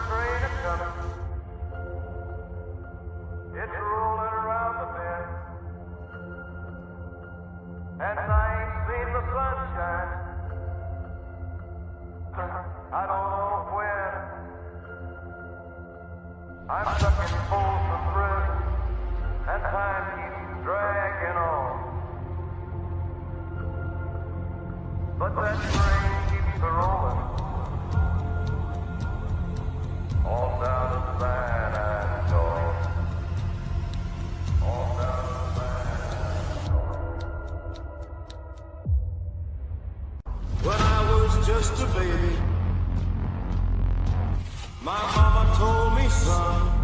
train is coming. It's rolling around the bend. And I ain't seen the sunshine. I don't know when. I'm stuck in Folsom Prison, and time keeps dragging on. But that train keeps a-rolling, all down to San Antonio. All down to San Antonio. When I was just a baby, my mama told me, son,